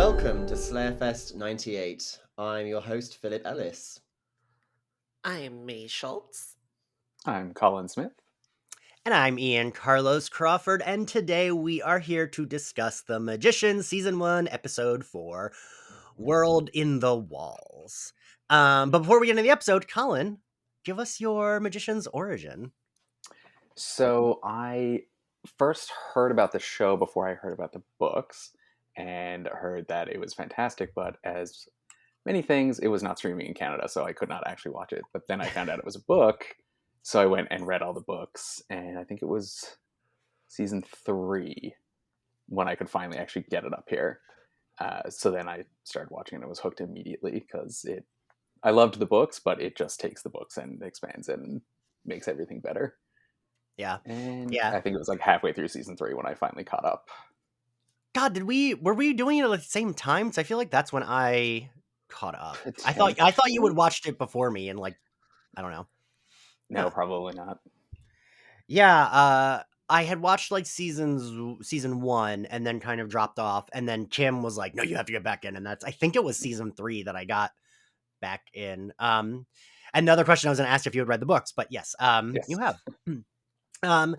Welcome to Slayerfest 98. I'm your host, Philip Ellis. I'm Mae Schultz. I'm Colin Smith. And I'm Ian Carlos Crawford, and today we are here to discuss The Magician, Season 1, Episode 4, World in the Walls. But before we get into the episode, Colin, give us your magician's origin. So I first heard about the show before I heard about the books, and heard that it was fantastic, but as many things, it was not streaming in Canada, so I could not actually watch it. But then I found out it was a book, so I went and read all the books, and I think it was season 3 when I could finally actually get it up here. So then I started watching it and was hooked immediately because I loved the books, but it just takes the books and expands and makes everything better. Yeah. And Yeah. I think it was like halfway through season 3 when I finally caught up. God, were we doing it at the same time? Because I feel like that's when I caught up. I thought you would watched it before me, and like, I don't know. No, probably not. Yeah, I had watched like season 1 and then kind of dropped off, and then Kim was like, "No, you have to get back in," and I think it was season 3 that I got back in. And the other question I was going to ask if you had read the books, but yes, Yes. you have. All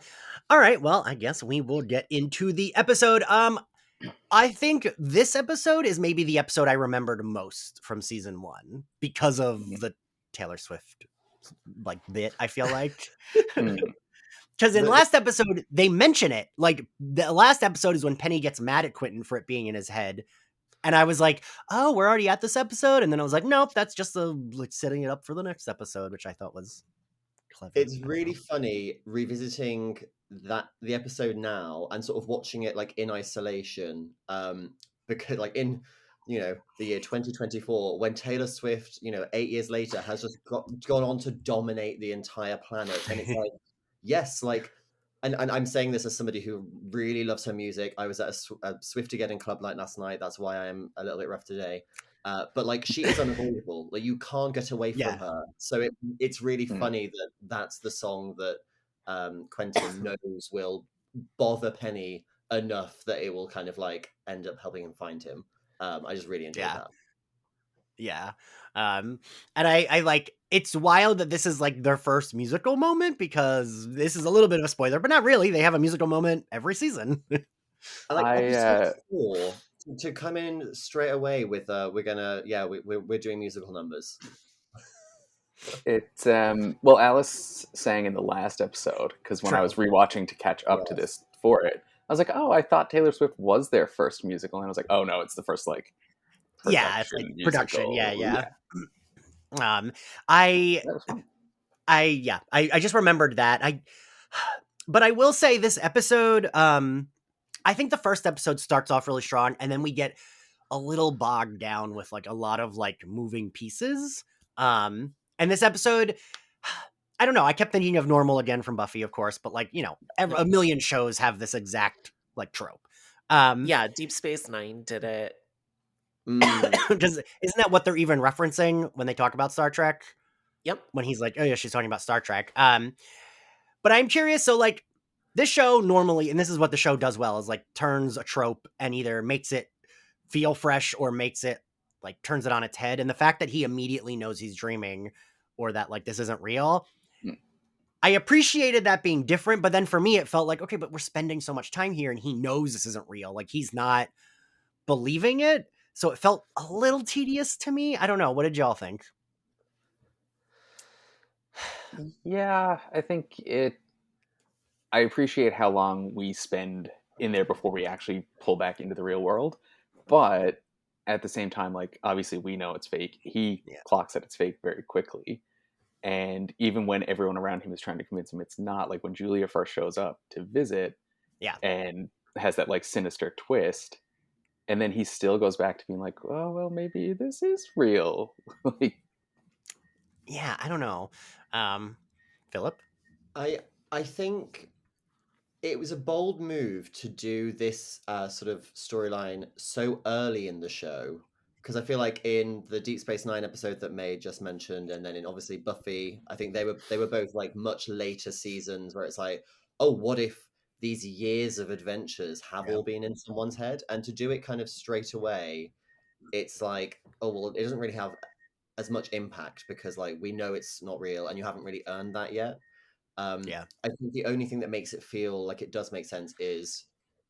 right, well, I guess we will get into the episode. I think this episode is maybe the episode I remembered most from season 1 because of the Taylor Swift like bit, I feel like. Because in last episode, they mention it. Like, the last episode is when Penny gets mad at Quentin for it being in his head. And I was like, oh, we're already at this episode? And then I was like, nope, that's just like setting it up for the next episode, which I thought was clever. It's really funny revisiting the episode now and sort of watching it like in isolation. Because like in the year 2024, when Taylor Swift, 8 years later, has just gone on to dominate the entire planet. And it's like, yes, like, and I'm saying this as somebody who really loves her music. I was at a Swiftageddon club night last night. That's why I'm a little bit rough today. But like, she is unavoidable. Like, you can't get away from her. So it's really funny that that's the song that Quentin knows will bother Penny enough that it will kind of like end up helping him find him. I just really enjoyed that. Yeah. And I like, it's wild that this is like their first musical moment, because this is a little bit of a spoiler, but not really. They have a musical moment every season. I like episode 4 to come in straight away with we're doing musical numbers. It's well, Alice sang in the last episode, because when I was rewatching to catch up to this for it, I was like, oh, I thought Taylor Swift was their first musical, and I was like, oh no, it's the first like production. Yeah. I just remembered that. But I will say this episode, I think the first episode starts off really strong, and then we get a little bogged down with like a lot of like moving pieces. And this episode, I don't know, I kept thinking of Normal Again from Buffy, of course, but like, a million shows have this exact like trope. Deep Space Nine did it. Isn't that what they're even referencing when they talk about Star Trek? Yep. When he's like, oh yeah, she's talking about Star Trek. But I'm curious, so like this show normally, and this is what the show does well, is like turns a trope and either makes it feel fresh or makes it like turns it on its head. And the fact that he immediately knows he's dreaming, or that like this isn't real, I appreciated that being different. But then for me, it felt like, okay, but we're spending so much time here and he knows this isn't real. Like, he's not believing it. So it felt a little tedious to me. I don't know. What did y'all think? Yeah, I think I appreciate how long we spend in there before we actually pull back into the real world. But at the same time, like, obviously we know it's fake. He clocks that it's fake very quickly. And even when everyone around him is trying to convince him it's not, like when Julia first shows up to visit and has that like sinister twist, and then he still goes back to being like, oh, well, maybe this is real. Like, yeah, I don't know. Philip? I think it was a bold move to do this sort of storyline so early in the show, because I feel like in the Deep Space Nine episode that Mae just mentioned, and then in obviously Buffy, I think they were both like much later seasons where it's like, oh, what if these years of adventures have all been in someone's head? And to do it kind of straight away, it's like, oh well, it doesn't really have as much impact because like we know it's not real and you haven't really earned that yet. Yeah. I think the only thing that makes it feel like it does make sense is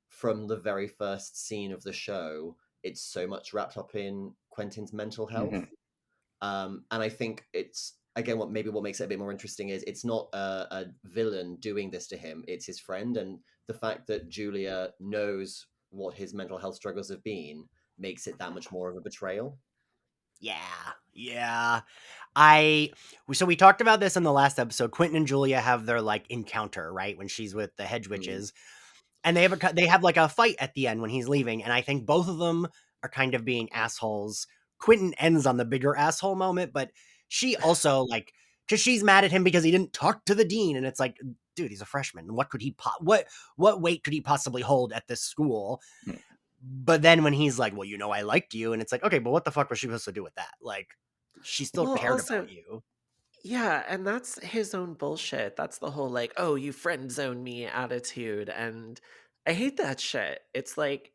from the very first scene of the show, it's so much wrapped up in Quentin's mental health. And I think it's again what makes it a bit more interesting is it's not a villain doing this to him, it's his friend, and the fact that Julia knows what his mental health struggles have been makes it that much more of a betrayal. Yeah. So we talked about this in the last episode. Quentin and Julia have their like encounter, right? When she's with the hedge witches. And they have like a fight at the end when he's leaving, and I think both of them are kind of being assholes. Quentin ends on the bigger asshole moment, but she also like because she's mad at him because he didn't talk to the dean, and it's like, dude, he's a freshman. What could he what weight could he possibly hold at this school? But then when he's like, well, you know, I liked you, and it's like, okay, but what the fuck was she supposed to do with that? Like, she still Well, cared also, about you. yeah, and that's his own bullshit. That's the whole like, oh, you friend zone me attitude. And I hate that shit. It's like,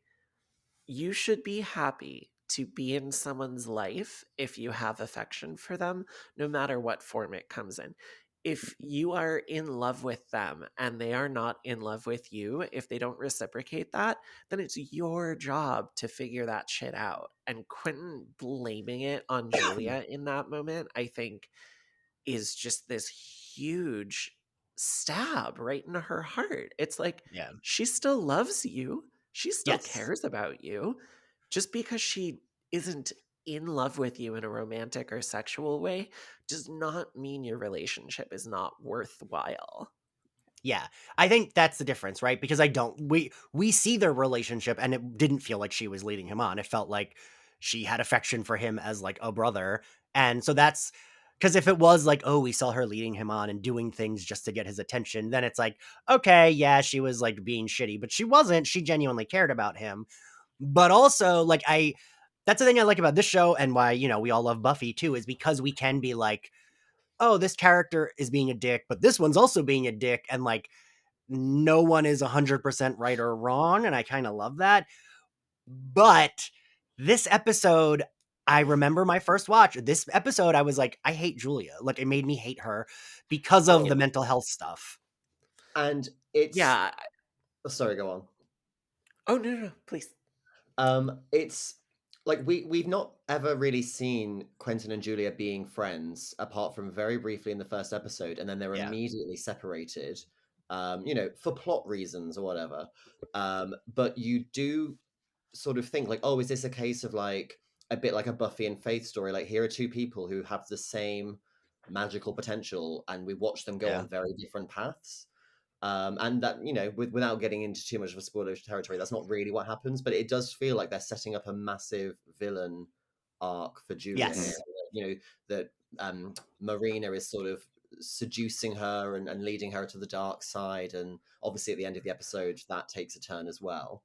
you should be happy to be in someone's life if you have affection for them, no matter what form it comes in. If you are in love with them and they are not in love with you, if they don't reciprocate that, then it's your job to figure that shit out. And Quentin blaming it on Julia in that moment, I think, is just this huge stab right into her heart. It's like, Yeah. she still loves you. She still Yes. cares about you. Just because she isn't in love with you in a romantic or sexual way does not mean your relationship is not worthwhile. Yeah, I think that's the difference, right? Because we see their relationship and it didn't feel like she was leading him on. It felt like she had affection for him as like a brother. And so that's because if it was like, oh, we saw her leading him on and doing things just to get his attention, then it's like, okay, yeah, she was like being shitty, but she wasn't. She genuinely cared about him. But also, like, that's the thing I like about this show and why, you know, we all love Buffy too, is because we can be like, oh, this character is being a dick, but this one's also being a dick. And like, no one is 100% right or wrong. And I kind of love that. But this episode, I remember my first watch. This episode, I was like, I hate Julia. Like, it made me hate her because of the mental health stuff. And it's Yeah. oh, sorry, go on. Oh, no, please. It's like we've not ever really seen Quentin and Julia being friends apart from very briefly in the first episode, and then they're immediately separated, you know, for plot reasons or whatever. But you do sort of think like, oh, is this a case of like a bit like a Buffy and Faith story? Like here are two people who have the same magical potential, and we watch them go on very different paths. And that, you know, without getting into too much of a spoiler territory, that's not really what happens, but it does feel like they're setting up a massive villain arc for Julia. Yes. You know, that Marina is sort of seducing her and leading her to the dark side. And obviously at the end of the episode, that takes a turn as well.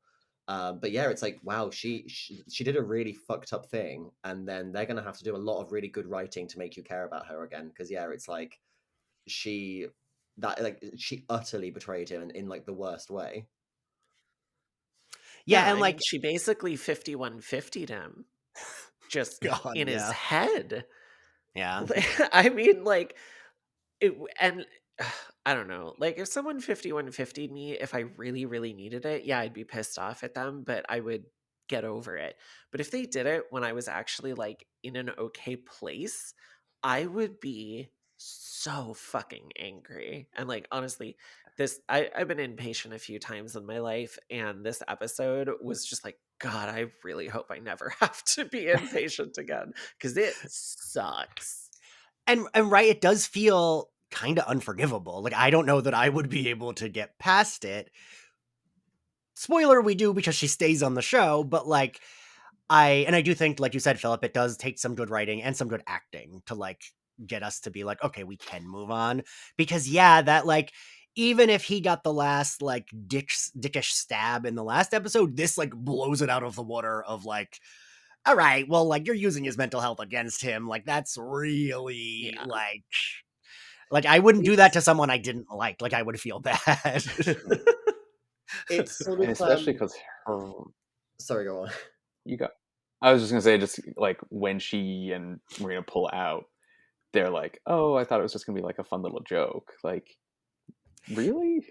But yeah, it's like, wow, she did a really fucked up thing. And then they're going to have to do a lot of really good writing to make you care about her again. Because yeah, it's like she utterly betrayed him in like the worst way. Yeah, Yeah, and I like mean, she basically 5150'd him just God, in his head. Yeah. I mean, like, and I don't know, like if someone 5150'd me, if I really, really needed it, yeah, I'd be pissed off at them, but I would get over it. But if they did it when I was actually like in an okay place, I would be so fucking angry. And like honestly, I've been impatient a few times in my life, and this episode was just like, God, I really hope I never have to be impatient again, because it sucks. And right, it does feel kind of unforgivable. Like, I don't know that I would be able to get past it. Spoiler, we do, because she stays on the show, but like, I do think, like you said, Philip, it does take some good writing and some good acting to like get us to be like, okay, we can move on. Because yeah, that like, even if he got the last like dickish stab in the last episode, this like blows it out of the water of like, all right, well, like you're using his mental health against him. Like that's really like I wouldn't do that to someone I didn't like. Like I would feel bad. It's sort And of especially because her. sorry, go on. You go. I was just gonna say, just like when she and Marina pull out, they're like, "Oh, I thought it was just gonna be like a fun little joke." Like, really?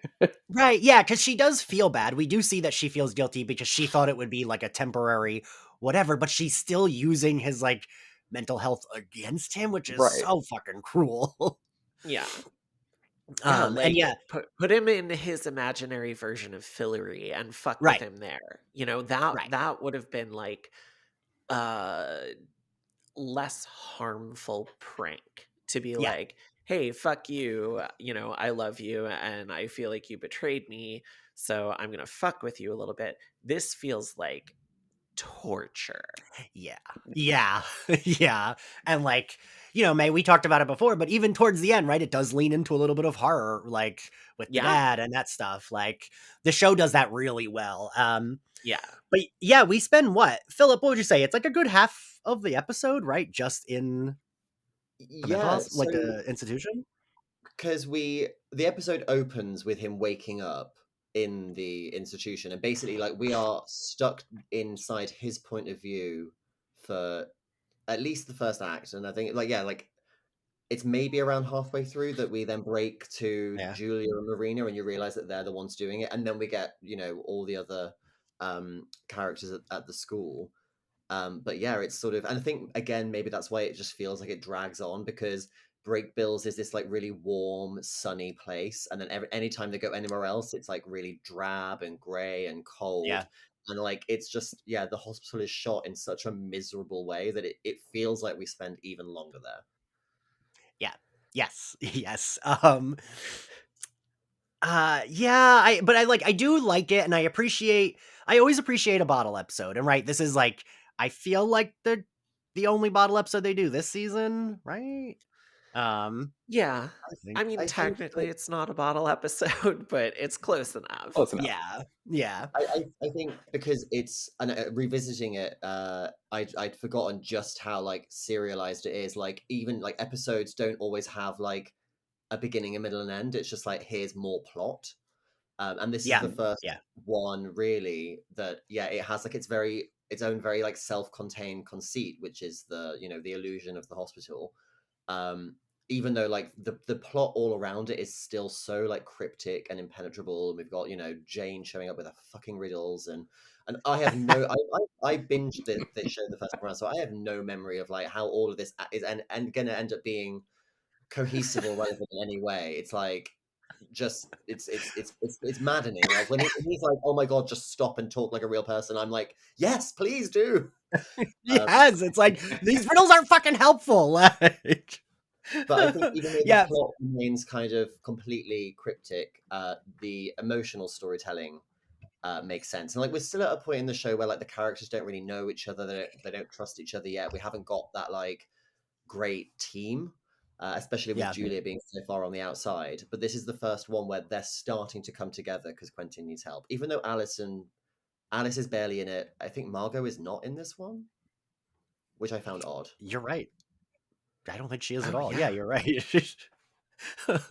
Right, yeah, because she does feel bad. We do see that she feels guilty because she thought it would be like a temporary whatever, but she's still using his like mental health against him, which is Right. so fucking cruel. Yeah. Yeah, And like yeah, put him in his imaginary version of Fillory and fuck with right, him there. You know, that right, that would have been like uh less harmful prank to be yeah, like, "Hey, fuck you, you know, I love you and I feel like you betrayed me, so I'm going to fuck with you a little bit." This feels like torture. yeah, yeah, yeah. And like, May, we talked about it before, but even towards the end, right, it does lean into a little bit of horror, like with the Yeah. dad and that stuff. Like the show does that really well. Yeah. But yeah, we spend what? Philip, what would you say? It's like a good half of the episode, right? Just in the mental Yeah, house, so like the institution? because the episode opens with him waking up in the institution, and basically like we are stuck inside his point of view for at least the first act, and I think like yeah, like it's maybe around halfway through that we then break to Yeah. Julia and Marina, and you realize that they're the ones doing it, and then we get all the other characters at the school. But yeah, it's sort of, and I think again, maybe that's why it just feels like it drags on because Break Bills is this like really warm, sunny place, and then anytime they go anywhere else, it's like really drab and grey and cold. Yeah. And like it's just the hospital is shot in such a miserable way that it feels like we spend even longer there. Yeah. Yes. Yes. Yeah, I do like it, and I always appreciate a bottle episode. And right, this is like I feel like the only bottle episode they do this season, right? Yeah. I think I mean, I think technically it's not a bottle episode, but it's close enough. Close enough. yeah. Yeah. I think because it's and revisiting it, I'd forgotten just how like serialized it is. Like even like episodes don't always have like a beginning, a middle, and end. It's just like here's more plot. And this is Yeah. the first Yeah. one really that it has like its own very like self-contained conceit, which is the illusion of the hospital. Um, Even though like the plot all around it is still so like cryptic and impenetrable, and we've got Jane showing up with her fucking riddles, and I have no I binged this show the first time around, so I have no memory of like how all of this is and gonna end up being cohesive or relevant in any way. It's like just it's maddening. Like when he's like, "Oh my god, just stop and talk like a real person," I'm like, "Yes, please do." Um, Yes, it's like these riddles aren't fucking helpful. Like, but I think even though the yeah, plot remains kind of completely cryptic, the emotional storytelling makes sense. And like we're still at a point in the show where like the characters don't really know each other. They don't trust each other yet. We haven't got that like great team, especially with yeah, Julia being so far on the outside. But this is the first one where they're starting to come together because Quentin needs help. Even though Alice is barely in it, I think Margot is not in this one, which I found odd. you're right. I don't think she is at Oh all. Yeah, yeah. you're right. I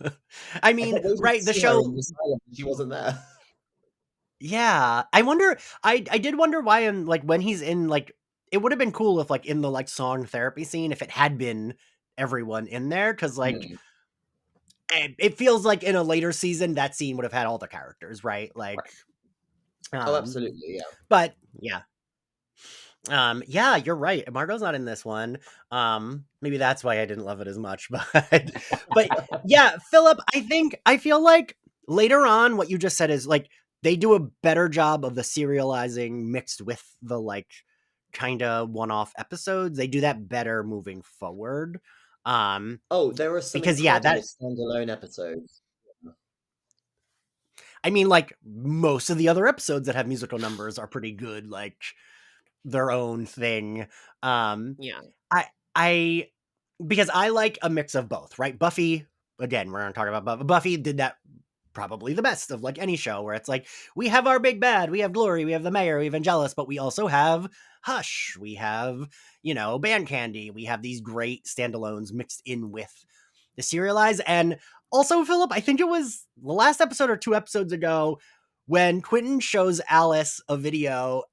I mean, kept waiting to right, the see her show. in this island, and she wasn't there. Yeah, I wonder. I did wonder why, in like when he's in like, it would have been cool if like in the like song therapy scene, if it had been everyone in there, because like Hmm. it feels like in a later season that scene would have had all the characters, right? Like, Oh, um, absolutely, yeah. but yeah. Yeah, you're right. Margot's not in this one. Maybe that's why I didn't love it as much, but yeah, Philip, I feel like later on what you just said is like they do a better job of the serializing mixed with the like kind of one-off episodes. They do that better moving forward. Oh, there are some Because yeah, incredible that standalone episodes. I mean like most of the other episodes that have musical numbers are pretty good, like their own thing. Yeah. I because I like a mix of both, right? Buffy, again, we're gonna talk about Buffy did that probably the best of like any show where it's like we have our big bad, we have Glory, we have the mayor, we have Angelus, but we also have Hush, we have Band Candy, we have these great standalones mixed in with the serialized. And also, Philip, I think it was the last episode or 2 episodes ago when Quentin shows Alice a video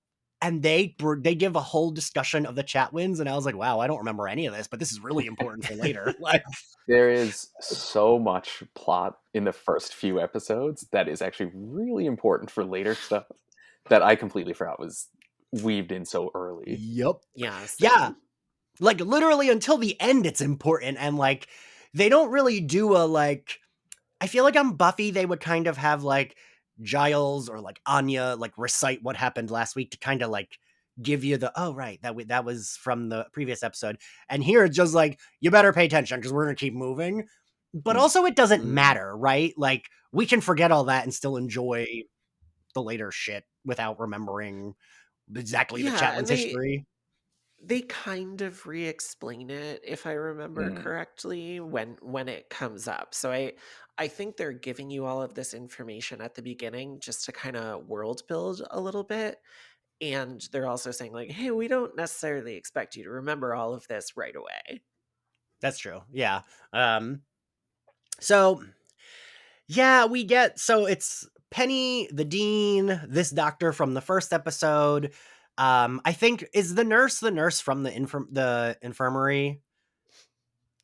and they give a whole discussion of the Chatwins, and I was like, wow, I don't remember any of this, but this is really important for later. Like, There is so much plot in the first few episodes that is actually really important for later stuff that I completely forgot was weaved in so early. yep. Yeah. Yeah. Like, literally until the end, it's important. And, like, they don't really do a, like, I feel like on Buffy, they would kind of have, like, Giles or, like, Anya, like, recite what happened last week to kind of, like, give you the, oh, right, that was from the previous episode. And here it's just like, you better pay attention because we're going to keep moving. But also, it doesn't matter, right? Like, we can forget all that and still enjoy the later shit without remembering exactly the Chatwin's history. They kind of re-explain it, if I remember correctly, when it comes up. So I think they're giving you all of this information at the beginning just to kind of world build a little bit. And they're also saying, like, hey, we don't necessarily expect you to remember all of this right away. That's true. Yeah. So yeah, so it's Penny, the dean, this doctor from the first episode. I think is the nurse from the infirmary.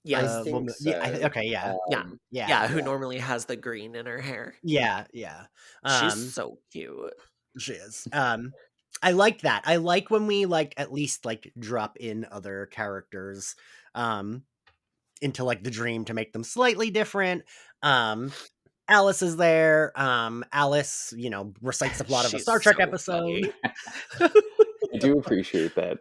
I think so. Okay, yeah. Yeah, who normally has the green in her hair. Yeah. She's so cute. She is. I like that. I like when we like at least like drop in other characters into like the dream to make them slightly different. Alice is there. Alice, recites the plot of a Star Trek episode. I do appreciate that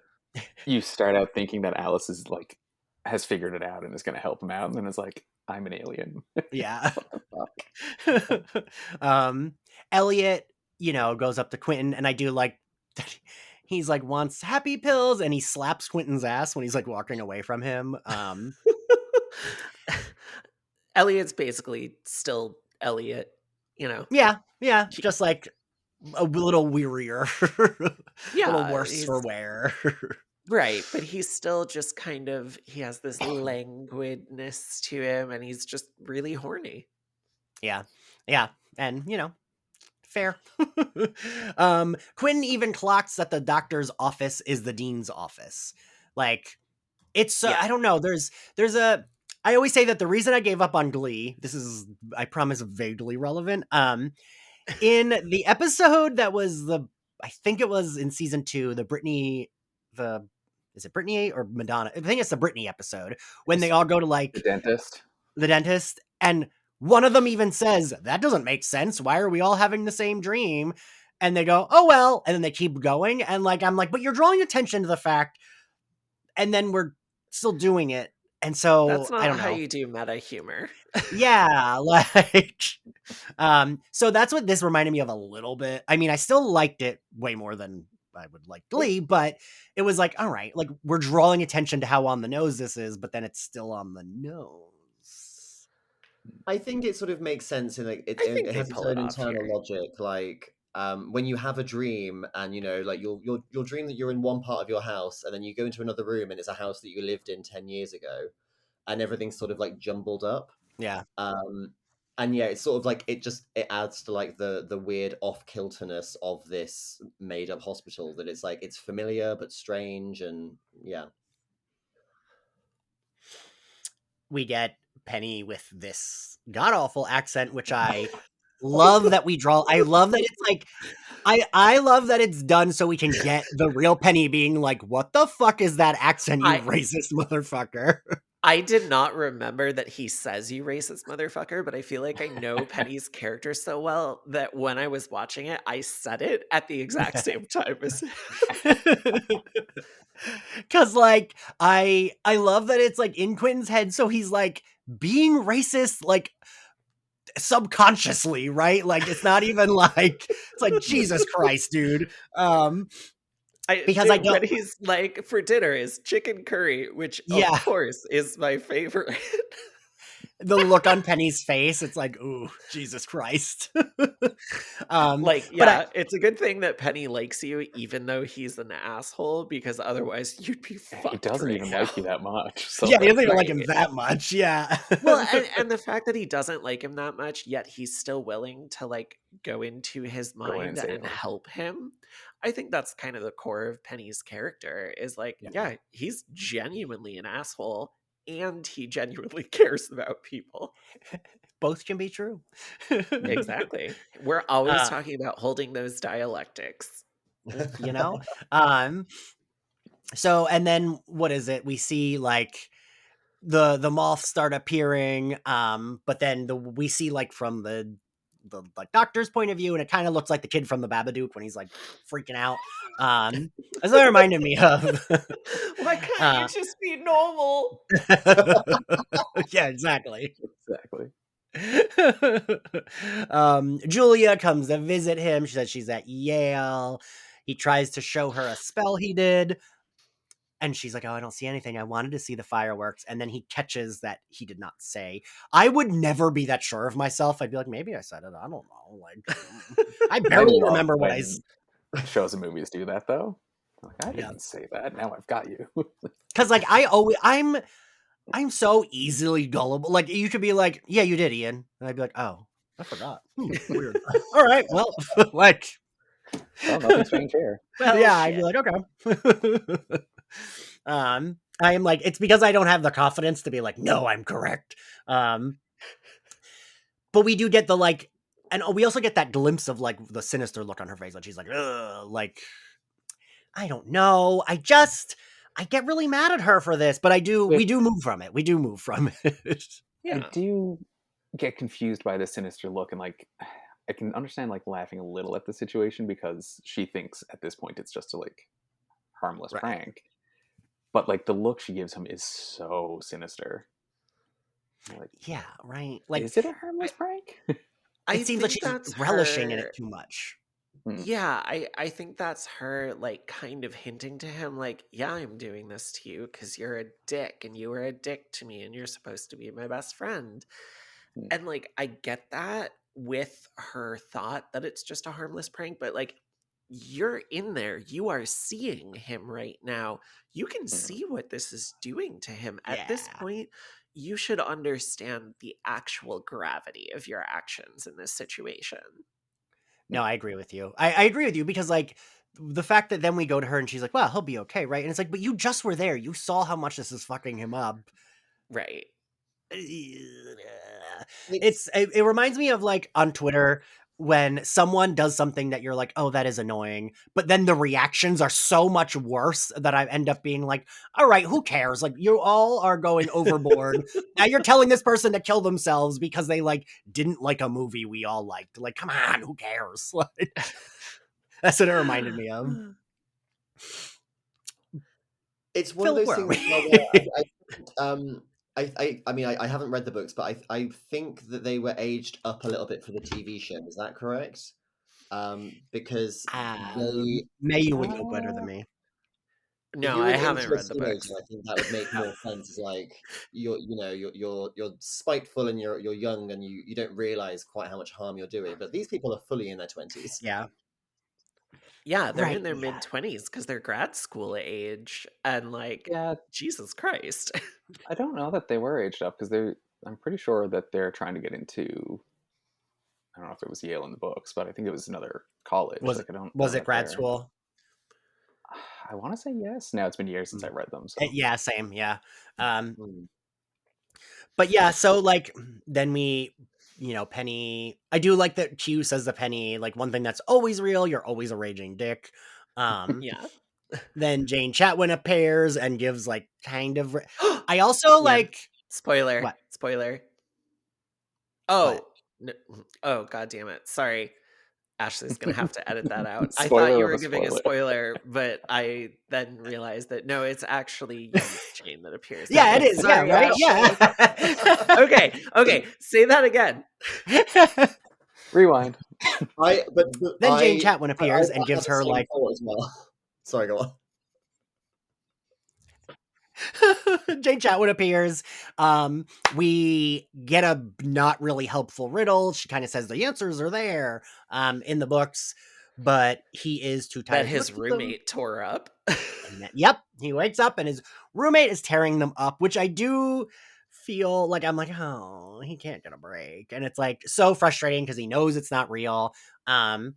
you start out thinking that Alice is like has figured it out and is going to help him out, and then it's like, I'm an alien. Yeah. What the fuck? Elliot, goes up to Quentin, and I do like that he's like wants happy pills, and he slaps Quentin's ass when he's like walking away from him. Elliot's basically still Elliot, Yeah, just like a little wearier, a little worse for wear. Right, but he's still just kind of, he has this languidness to him, and he's just really horny. Yeah, and fair. Quentin even clocks that the doctor's office is the dean's office. Like, it's I don't know. There's a. I always say that the reason I gave up on Glee. This is, I promise, vaguely relevant. In the episode that was I think it was in season 2, is it Brittany or Madonna? I think it's the Brittany episode when they all go to like the dentist, and one of them even says, that doesn't make sense. Why are we all having the same dream? And they go, oh, well, and then they keep going. And like, I'm like, but you're drawing attention to the fact, and then we're still doing it. And so that's not I don't know how you do meta humor. Yeah, like, so that's what this reminded me of a little bit. I mean, I still liked it way more than I would like Glee, but it was like, all right, like we're drawing attention to how on the nose this is, but then it's still on the nose. I think it sort of makes sense in like it has its own internal logic. Like when you have a dream and like you'll dream that you're in one part of your house and then you go into another room and it's a house that you lived in 10 years ago and everything's sort of like jumbled up. Yeah. And yeah, it's sort of like it adds to like the weird off-kilterness of this made-up hospital, that it's like it's familiar but strange. And yeah, we get Penny with this god-awful accent, which I love that we draw. I love that it's like I love that it's done so we can get the real Penny being like, what the fuck is that accent, you racist motherfucker? I did not remember that he says you racist motherfucker, but I feel like I know Penny's character so well that when I was watching it, I said it at the exact same time as Cause like I love that it's like in Quentin's head, so he's like being racist like subconsciously, right? Like it's not even like it's like Jesus Christ, dude. What he's like for dinner is chicken curry, which of course is my favorite. The look on Penny's face, it's like, ooh, Jesus Christ. Like, but yeah, it's a good thing that Penny likes you, even though he's an asshole, because otherwise you'd be fucked. He doesn't right even now. like you that much. So yeah, he doesn't even Right. like him that much. Yeah. Well, and the fact that he doesn't like him that much, yet he's still willing to like go into his Go in and mind save and him. help him. I think that's kind of the core of Penny's character is like, Yeah. yeah, he's genuinely an asshole and he genuinely cares about people. Both can be true. Exactly. We're always Uh, talking about holding those dialectics. you know? So, and then what is it? We see like the moths start appearing, but then we see like from the like doctor's point of view, and it kind of looks like the kid from the Babadook when he's like freaking out. That's what it reminded me of. Why can't you just be normal? Yeah, exactly. Exactly. Julia comes to visit him. She says she's at Yale. He tries to show her a spell he did. And she's like, oh, I don't see anything. I wanted to see the fireworks. And then he catches that he did not say. I would never be that sure of myself. I'd be like, maybe I said it. I don't know. Like, I barely remember what I said. Shows and movies do that, though. Like, I Yeah. didn't say that. Now I've got you. Because, like, I'm so easily gullible. Like, you could be like, yeah, you did, Ian. And I'd be like, oh, I forgot. Weird. All right. Well, like, Well, nothing strange here. Well, yeah, I'd be shit. like, okay. I am like, it's because I don't have the confidence to be like, no, I'm correct. But we do get the like, and we also get that glimpse of like the sinister look on her face, and she's like, ugh, like, I don't know. I get really mad at her for this, but we do move from it. We do move from it. Yeah. I do get confused by the sinister look, and like, I can understand like laughing a little at the situation because she thinks at this point it's just a like harmless Right. prank. But like the look she gives him is so sinister. Like, Yeah, right. Like, is it a harmless prank? it seems like think she's that's relishing in her- it too much. Yeah, I think that's her like kind of hinting to him like, yeah, I'm doing this to you because you're a dick and you were a dick to me and you're supposed to be my best friend. And like I get that with her thought that it's just a harmless prank, but like you're in there, you are seeing him right now. You can see what this is doing to him. At this Yeah. point, you should understand the actual gravity of your actions in this situation. No, I agree with you. I agree with you because like the fact that then we go to her and she's like, well, he'll be okay, right? And it's like, but you just were there. You saw how much this is fucking him up. Right. It reminds me of like on Twitter when someone does something that you're like, oh, that is annoying, but then the reactions are so much worse that I end up being like, all right, who cares? Like you all are going overboard. Now you're telling this person to kill themselves because they like didn't like a movie we all liked. Like, come on, who cares? Like, that's what it reminded me of. It's one Phil, of those where are things we? where I mean, I haven't read the books, but I think that they were aged up a little bit for the TV show. Is that correct? Because they, May, you would know better than me. if No, you I were haven't into a read the teenager, books. I think that would make more sense. As like you're spiteful and you're young and you don't realize quite how much harm you're doing. But these people are fully in their 20s. Yeah. Yeah, they're Right, in their yeah. mid-20s because they're grad school age. And like, Yeah, Jesus Christ. I don't know that they were aged up because I'm pretty sure that they're trying to get into. I don't know if it was Yale in the books, but I think it was another college. Was like, I don't. Was know it that grad they're- school? I want to say yes. Now it's been years since I read them. So Yeah, same. Yeah. Mm. But yeah, so like then we, Penny. I do like that Q says to Penny, like one thing that's always real. You're always a raging dick. Yeah. Then Jane Chatwin appears and gives like kind of. I also Yeah. like Spoiler. What? Spoiler. Oh. What? No, oh, God damn it. Sorry. Ashley's going to have to edit that out. I Spoiler thought you of were a giving a spoiler. spoiler, but I then realized that no, it's actually young Jane that appears. Yeah, it Okay, is. Yeah, sorry, right. Ashley. Yeah. Okay. Say that again. rewind. Then Jane Chatwin appears and gives her like. As well. Sorry, go on. Jane Chatwood appears. We get a not really helpful riddle. She kind of says the answers are there in the books, but he is too tired That to his look at them. roommate tore up. And yep, he wakes up and his roommate is tearing them up, which I do feel like I'm like, oh, he can't get a break. And it's like so frustrating because he knows it's not real. And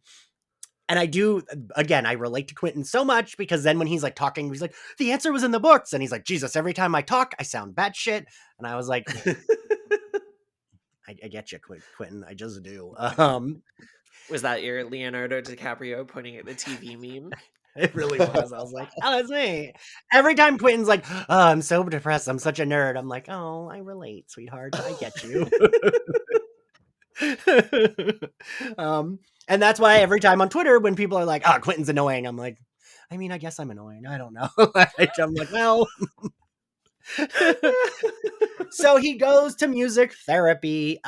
I do, again, I relate to Quentin so much because then when he's like talking, he's like, the answer was in the books. And he's like, Jesus, every time I talk, I sound batshit. And I was like, I get you, Quentin. I just do. Was that your Leonardo DiCaprio pointing at the TV meme? It really was. I was like, oh, that's me. Every time Quentin's like, oh, I'm so depressed. I'm such a nerd. I'm like, oh, I relate, sweetheart. I get you. And that's why every time on Twitter, when people are like, oh, Quentin's annoying, I'm like, I mean, I guess I'm annoying. I don't know. I'm like, well. So he goes to music therapy.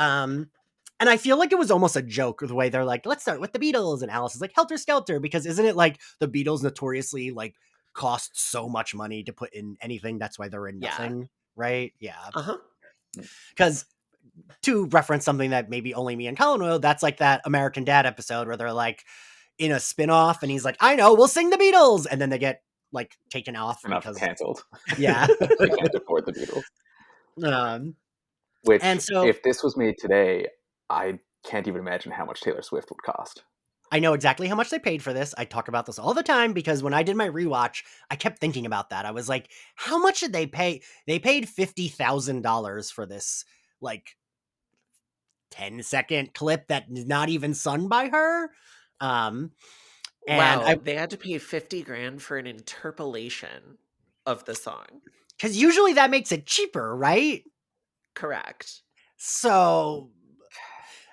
And I feel like it was almost a joke the way they're like, let's start with the Beatles. And Alice is like, Helter Skelter, because isn't it like the Beatles notoriously like cost so much money to put in anything? That's why they're in nothing, right? Yeah. Uh-huh. Because to reference something that maybe only me and Colin will, that's like that American Dad episode where they're like in a spin-off and he's like, I know, we'll sing the Beatles. And then they get like taken off because canceled. Yeah. They can't afford the Beatles. Which, and so if this was made today, I can't even imagine how much Taylor Swift would cost. I know exactly how much they paid for this. I talk about this all the time because when I did my rewatch, I kept thinking about that. I was like, how much did they pay? They paid $50,000 for this, like, 10-second clip that is not even sung by her. And wow, they had to pay $50,000 for an interpolation of the song. Because usually that makes it cheaper, right? Correct. So,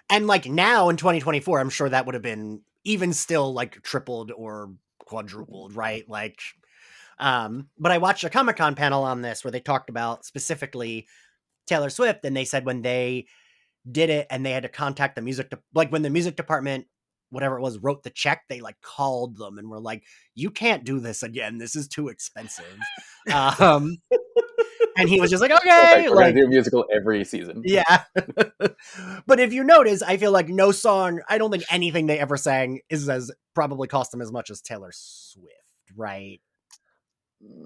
and like now in 2024, I'm sure that would have been even still like tripled or quadrupled, right? Like, but I watched a Comic-Con panel on this where they talked about specifically Taylor Swift, and they said when they did it and they had to contact the music, like when the music department, whatever it was, wrote the check, they like called them and were like, you can't do this again. This is too expensive. And he was just like, okay, we're gonna do a musical every season. Yeah. But if you notice, I feel like no song, I don't think anything they ever sang is as probably cost them as much as Taylor Swift, right?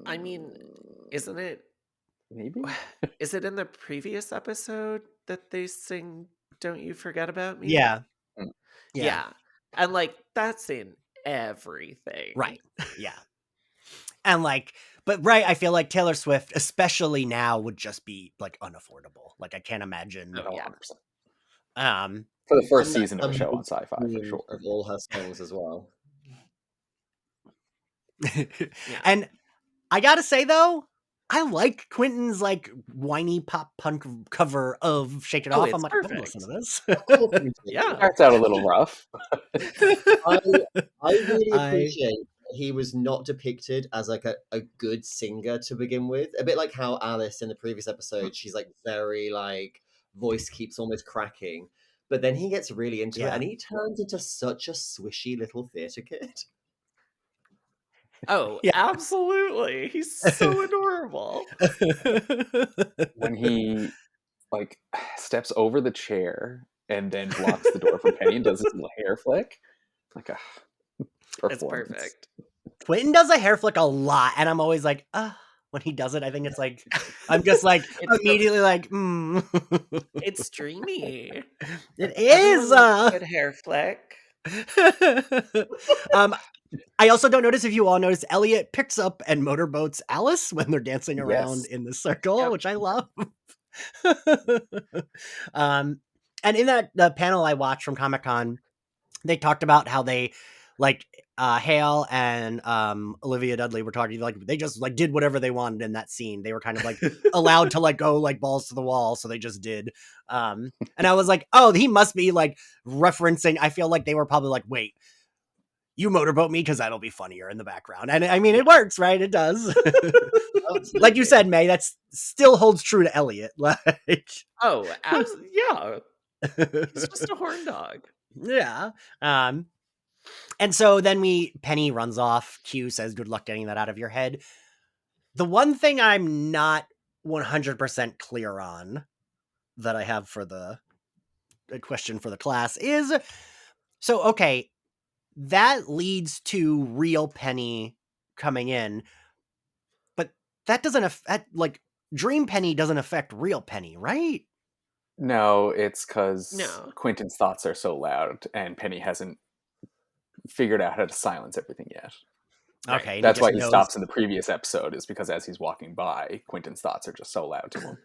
I mean, isn't it? Maybe. Is it in the previous episode that they sing "Don't You Forget About Me"? Yeah. Yeah. And like that's in everything. Right. Yeah. And like, but right, I feel like Taylor Swift, especially now, would just be like unaffordable. Like I can't imagine. Oh, yeah. 100%. For the first season of a show on Sci-Fi, for sure. Of all her songs as well. And I gotta say though, I like Quentin's like whiny pop punk cover of "Shake It Off." I'm like, I can listen to this. Yeah, it starts out a little rough. I really appreciate he was not depicted as like a good singer to begin with. A bit like how Alice in the previous episode, she's like very like voice keeps almost cracking, but then he gets really into it and he turns into such a swishy little theater kid. Oh, yeah. Absolutely. He's so adorable. When he like steps over the chair and then blocks the door for Penny and does his little hair flick. Like it's perfect. Quentin does a hair flick a lot, and I'm always like, when he does it, I think it's like I'm just like immediately like, It's dreamy. It is a good hair flick. I also don't notice if you all notice Elliot picks up and motorboats Alice when they're dancing around in the circle, which I love. And in the panel I watched from Comic-Con, they talked about how they like Hale and Olivia Dudley were talking like they just like did whatever they wanted in that scene. They were kind of like allowed to like go like balls to the wall, so they just did. And I was like, oh, he must be like referencing. I feel like they were probably like, wait, you motorboat me because that'll be funnier in the background. And I mean, it works, right? It does. Like you said, Mae, that still holds true to Elliot. Like, oh, yeah. He's just a horn dog. Yeah. And so then Penny runs off. Q says, good luck getting that out of your head. The one thing I'm not 100% clear on that I have for the question for the class is, so, okay, that leads to real Penny coming in, but that doesn't affect, like, Dream Penny doesn't affect real Penny, right? No, it's because No. Quentin's thoughts are so loud, and Penny hasn't figured out how to silence everything yet. Right. Okay, and That's he why just he knows. stops in the previous episode, is because as he's walking by, Quentin's thoughts are just so loud to him.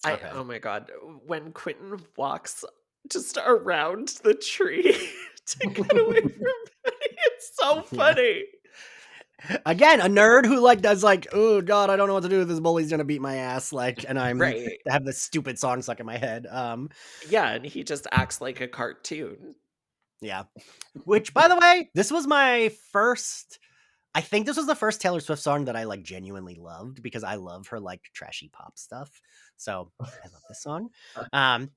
Okay. Oh my god, when Quentin walks just around the tree to get away from Penny, it's so funny. Again, a nerd who like does like, oh god, I don't know what to do. This bully's gonna beat my ass, like, and I'm Right. have this stupid song stuck in my head. Yeah, and he just acts like a cartoon. Yeah. Which, by the way, this was my first. I think this was the first Taylor Swift song that I like genuinely loved because I love her like trashy pop stuff. So I love this song.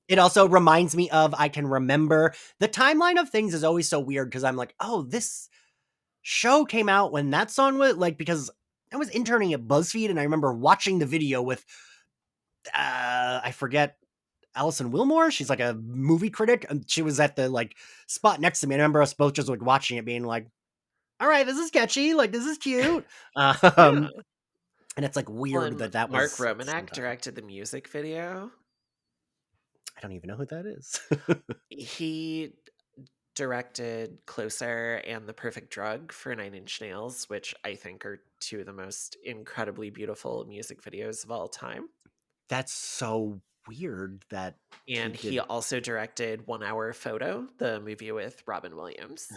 It also reminds me of, I can remember the timeline of things is always so weird because I'm like, oh, this show came out when that song was like, because I was interning at BuzzFeed and I remember watching the video with, I forget, Allison Wilmore. She's like a movie critic and she was at the like spot next to me. I remember us both just like watching it being like, all right, this is sketchy. Like, this is cute. Yeah. And it's like Well, weird and that Mark was Romanek sometime. directed the music video. I don't even know who that is. He directed Closer and The Perfect Drug for Nine Inch Nails, which I think are two of the most incredibly beautiful music videos of all time. That's so weird that And he did. also directed 1 Hour Photo, the movie with Robin Williams.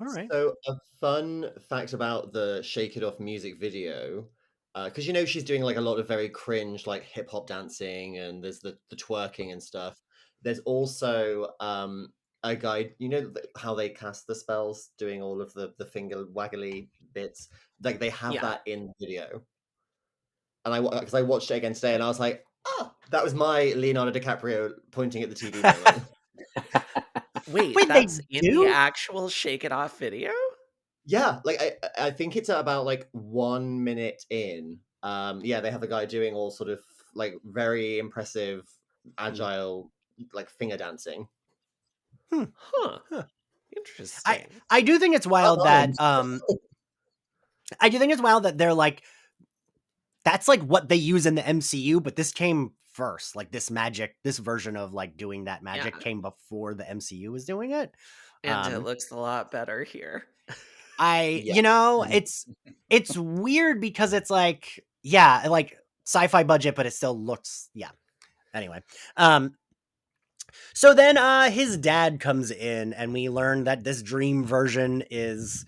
All right. So a fun fact about the Shake It Off music video, because you know she's doing like a lot of very cringe like hip hop dancing, and there's the twerking and stuff. There's also a guy, you know how they cast the spells, doing all of the finger waggly bits. Like they have Yeah. that in the video, and because I watched it again today, and I was like, oh, that was my Leonardo DiCaprio pointing at the TV moment. Wait, Wait, that's they in do? the actual Shake It Off video? Yeah, like I think it's about like 1 minute in. Yeah, they have a guy doing all sort of like very impressive, agile, like finger dancing. Huh. Huh. Interesting. I do think it's wild that I do think it's wild that they're like, that's like what they use in the MCU, but this came first. Like this version of like doing that magic Yeah. came before the MCU was doing it. And it looks a lot better here. You know, it's weird because it's like, yeah, like sci-fi budget, but it still looks, yeah. Anyway, so then his dad comes in and we learn that this dream version is,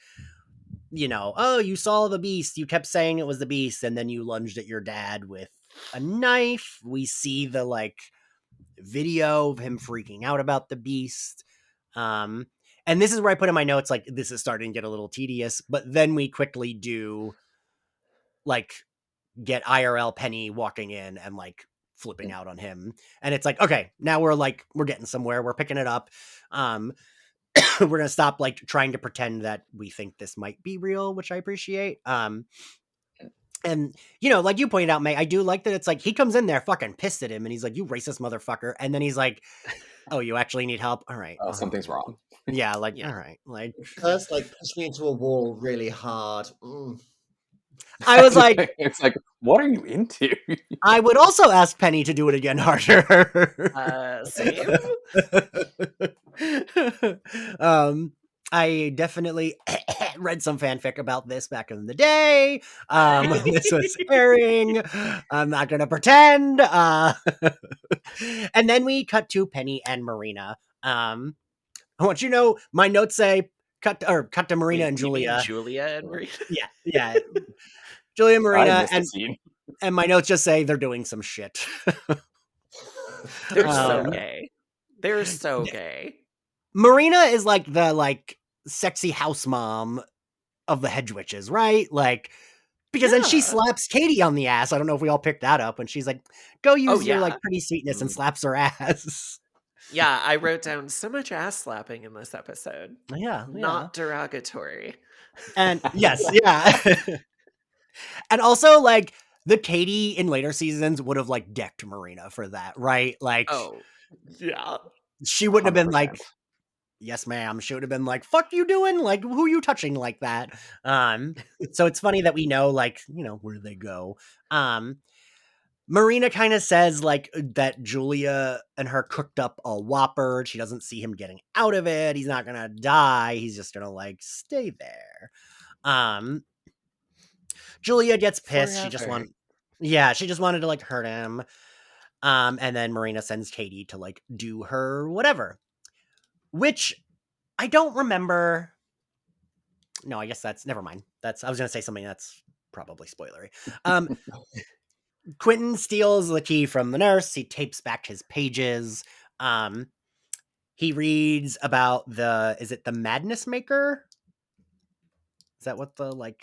you know, oh, you saw the beast, you kept saying it was the beast, and then you lunged at your dad with a knife. We see the like video of him freaking out about the beast. And this is where I put in my notes, like, this is starting to get a little tedious, but then we quickly do like get IRL Penny walking in and like flipping out on him. And it's like, okay, now we're getting somewhere. We're picking it up. We're going to stop like trying to pretend that we think this might be real, which I appreciate. And you know, like you pointed out, May, I do like that it's like he comes in there fucking pissed at him and he's like, you racist motherfucker. And then he's like, oh, you actually need help? All right. Something's wrong. Yeah, like, Yeah. all right. Like, First, like push me into a wall really hard. I was like, it's like, what are you into? I would also ask Penny to do it again harder. Same. I definitely read some fanfic about this back in the day. When this was airing. I'm not gonna pretend. And then we cut to Penny and Marina. I want you to know my notes say cut to Marina and You mean Julia. Julia and Marina. Yeah. Julia and Marina I missed the scene. and my notes just say they're doing some shit. They're so gay. They're so gay. Marina is like the like sexy house mom of the Hedge Witches, right? Like, because then she slaps Katie on the ass. I don't know if we all picked that up when she's like, go use your like pretty sweetness and slaps her ass. Yeah, I wrote down so much ass slapping in this episode. Yeah. Not derogatory. And yes, yeah. And also, like, the Katie in later seasons would have, like, decked Marina for that, right? Like, Oh, yeah. she wouldn't have been 100%. like, yes, ma'am. She would have been like, fuck you doing? Like, who you touching like that? So it's funny that we know, like, you know, where they go. Marina kind of says, like, that Julia and her cooked up a Whopper. She doesn't see him getting out of it. He's not gonna die. He's just gonna, like, stay there. Julia gets pissed. She just Forever. wanted to, like, hurt him. And then Marina sends Katie to, like, do her whatever. Which I don't remember. No, I guess that's never mind. I was gonna say something that's probably spoilery. Quentin steals the key from the nurse. He tapes back his pages. He reads about is it the Madness Maker? Is that what the, like,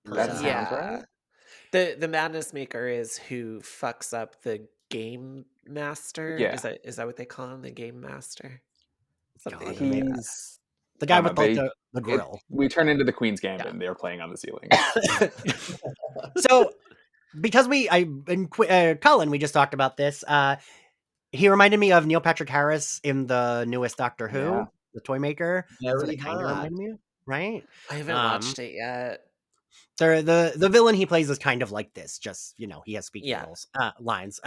That person? sounds Yeah. right. The Madness Maker is who fucks up the Game Master. Yeah. Is that what they call him? The Game Master? Something God, like that. He's the I guy don't with, know, like, the grill. we turn into the Queen's Gambit and they're playing on the ceiling. So, because Colin, we just talked about this. He reminded me of Neil Patrick Harris in the newest Doctor Who, Yeah. the toy maker. That's what Very it kind of bad. reminded me of, right? I haven't watched it yet. The villain he plays is kind of like this, just, you know, he has speaking Yeah. lines.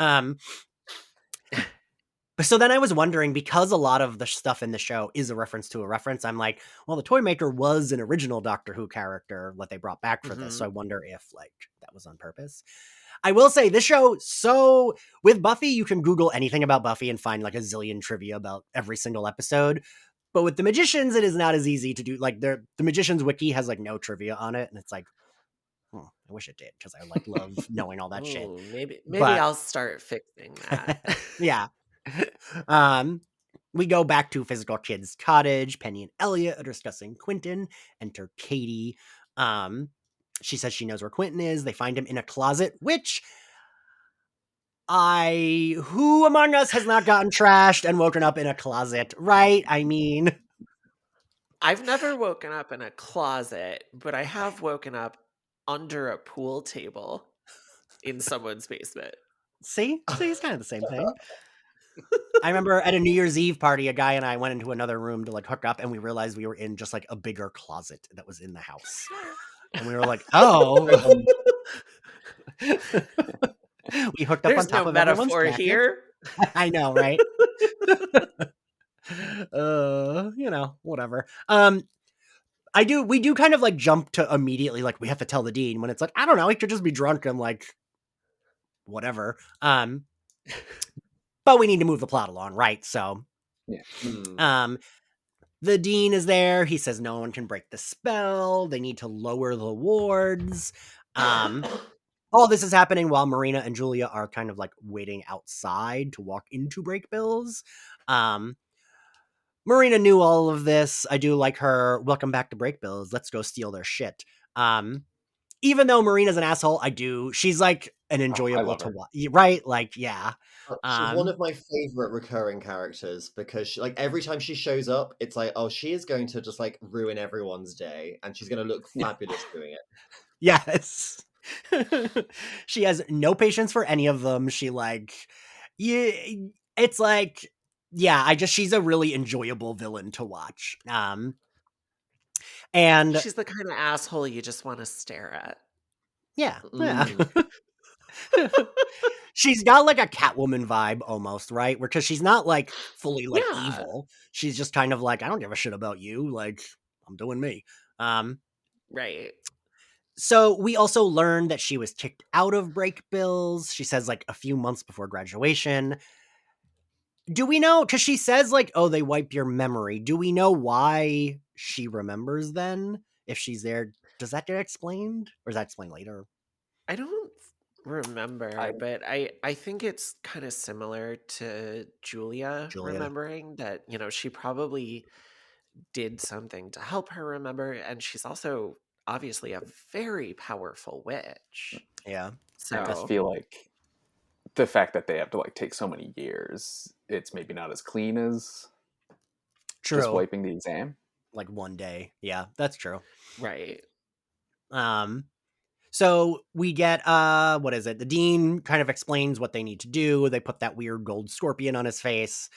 So then I was wondering, because a lot of the stuff in the show is a reference to a reference, I'm like, well, the toy maker was an original Doctor Who character that they brought back for this. So I wonder if, like, that was on purpose. I will say this show, so with Buffy, you can Google anything about Buffy and find like a zillion trivia about every single episode. But with the Magicians, it is not as easy to do. Like, the Magicians wiki has like no trivia on it, and it's like, I wish it did, because I like love knowing all that shit. Ooh, maybe But- I'll start fixing that. Yeah. We go back to Physical Kid's cottage. Penny and Elliot are discussing Quentin. Enter Katie. She says she knows where Quentin is. They find him in a closet, which who among us has not gotten trashed and woken up in a closet, right? I mean, I've never woken up in a closet, but I have woken up under a pool table in someone's basement. see, it's kind of the same thing. I remember at a New Year's Eve party, a guy and I went into another room to, like, hook up, and we realized we were in just like a bigger closet that was in the house. And we were like, oh. We hooked up on There's top no of everyone's metaphor jacket. here. I know, right? You know, whatever. We do kind of like jump to immediately, like, we have to tell the dean, when it's like, I don't know, he could just be drunk and like whatever. But we need to move the plot along, right? So the dean is there. He says no one can break the spell. They need to lower the wards. All this is happening while Marina and Julia are kind of like waiting outside to walk into Breakbills. Marina knew all of this. I do like her. Welcome back to Breakbills. Let's go steal their shit. Even though Marina's an asshole, she's like an enjoyable to watch, right? Like, yeah. She's one of my favorite recurring characters, because she, like, every time she shows up, it's like, oh, she is going to just like ruin everyone's day, and she's going to look fabulous doing it. Yes. She has no patience for any of them. She it's like, yeah, she's a really enjoyable villain to watch. And She's the kind of asshole you just want to stare at. Yeah. She's got like a Catwoman vibe almost, right? Because she's not like fully like evil. She's just kind of like, I don't give a shit about you. Like, I'm doing me. Right. So we also learned that she was kicked out of Breakbills. She says like a few months before graduation. Do we know? Because she says like, oh, they wipe your memory. Do we know why she remembers then? If she's there, does that get explained? Or is that explained later? I don't remember, but I think it's kind of similar to Julia remembering that, you know, she probably did something to help her remember, and she's also obviously a very powerful witch. Yeah. So I just feel like the fact that they have to like take so many years, it's maybe not as clean as just wiping the exam. Like one day. Yeah, that's true. Right. So we get what is it? The dean kind of explains what they need to do. They put that weird gold scorpion on his face.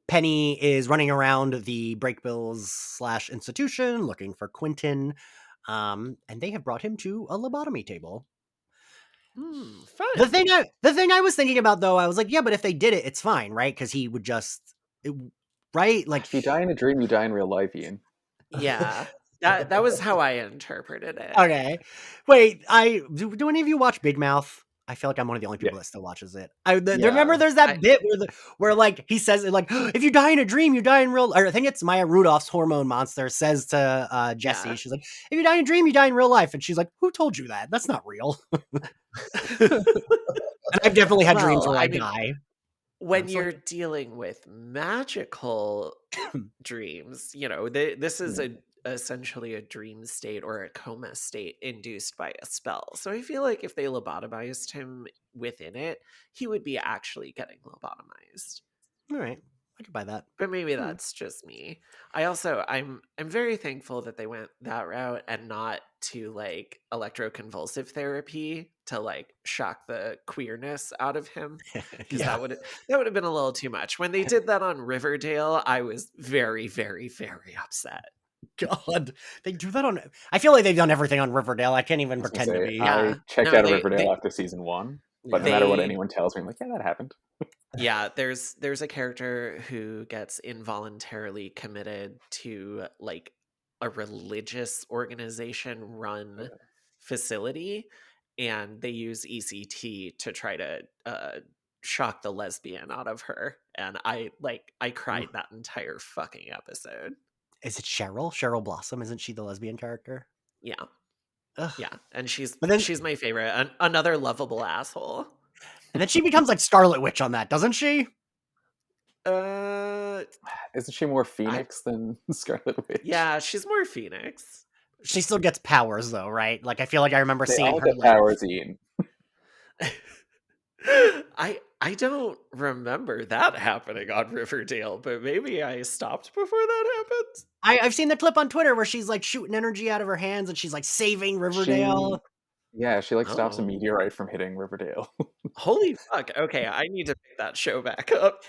Penny is running around the Breakbills / institution looking for Quentin. And they have brought him to a lobotomy table. Fun. The thing I was thinking about though, I was like, yeah, but if they did it, it's fine, right? Because he would just, right? Like, if you die in a dream, you die in real life, Ian. Yeah. That was how I interpreted it. okay. Wait, do any of you watch Big Mouth? I feel like I'm one of the only people that still watches it. Remember there's that bit where like he says like, if you die in a dream, you die in real. Or I think it's Maya Rudolph's hormone monster says to Jessie, she's like, if you die in a dream, you die in real life, and she's like, who told you that? That's not real. And I've definitely had dreams where I die. When you're dealing with magical dreams, you know, this is essentially a dream state or a coma state induced by a spell. So I feel like if they lobotomized him within it, he would be actually getting lobotomized. All right, I could buy that. But maybe that's just me. I'm very thankful that they went that route and not to like electroconvulsive therapy to like shock the queerness out of him, because that would have been a little too much. When they did that on Riverdale, I was very, very, very upset. God, they do that on. I feel like they've done everything on Riverdale. I can't even pretend to be. I checked out of Riverdale after season 1, but no matter what anyone tells me, I'm like, yeah, that happened. Yeah, there's a character who gets involuntarily committed to like a religious organization run facility, and they use ECT to try to shock the lesbian out of her, and I cried that entire fucking episode. Is it Cheryl Blossom? Isn't she the lesbian character? Yeah. Ugh. Yeah, and she's my favorite. Another lovable asshole. And then she becomes like Scarlet Witch on that, doesn't she? Isn't she more Phoenix than Scarlet Witch? Yeah, she's more Phoenix. She still gets powers though, right? Like I feel like I remember seeing her. Powers, Ian. I don't remember that happening on Riverdale, but maybe I stopped before that happened. I've seen the clip on Twitter where she's like shooting energy out of her hands and she's like saving Riverdale. She like stops a meteorite from hitting Riverdale. Holy fuck. Okay, I need to pick that show back up.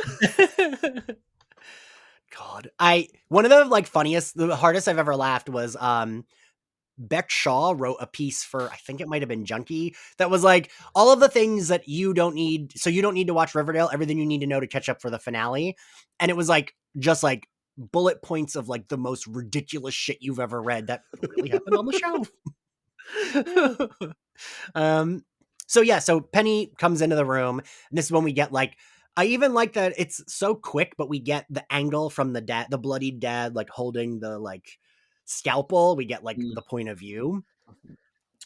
God. One of the like the hardest I've ever laughed was Beck Shaw wrote a piece for, I think it might have been Junkie, that was like all of the things that you don't need. So you don't need to watch Riverdale, everything you need to know to catch up for the finale. And it was like, just like bullet points of like the most ridiculous shit you've ever read that really happened on the show. So Penny comes into the room, and this is when we get like, I even like that it's so quick, but we get the angle from the bloodied dad, like holding the like scalpel. We get like the point of view.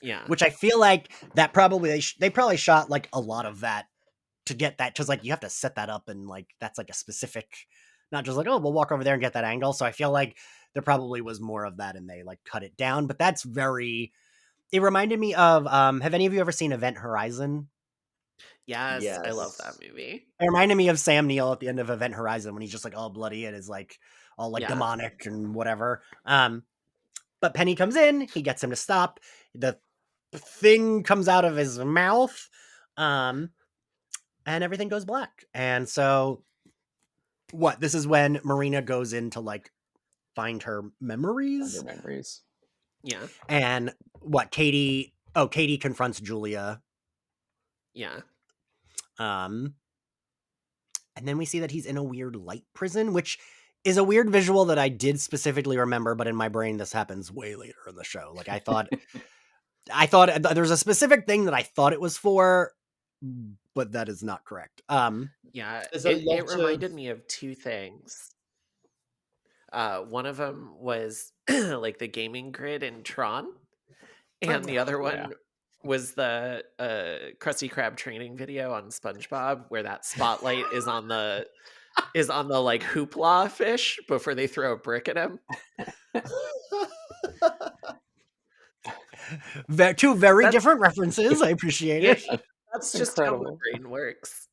Yeah. Which I feel like that probably, they probably shot like a lot of that to get that. Cause like you have to set that up and like, that's like a specific, not just like, oh, we'll walk over there and get that angle. So I feel like there probably was more of that and they like cut it down, but that's it reminded me of, have any of you ever seen Event Horizon? Yes, I love that movie. It reminded me of Sam Neill at the end of Event Horizon when he's just like all bloody and is like all like demonic and whatever. But Penny comes in, he gets him to stop. The thing comes out of his mouth, and everything goes black. And so this is when Marina goes in to like find her memories. Yeah. And Katie confronts Julia. Yeah. And then we see that he's in a weird light prison, which is a weird visual that I did specifically remember, but in my brain this happens way later in the show. Like I thought there's a specific thing that I thought it was for, but that is not correct. Yeah, it reminded me of two things. One of them was like the gaming grid in Tron, and the other one was the Krusty Krab training video on SpongeBob, where that spotlight is on the like hoopla fish before they throw a brick at him. Two very different references. I appreciate it. That's just incredible. How my brain works.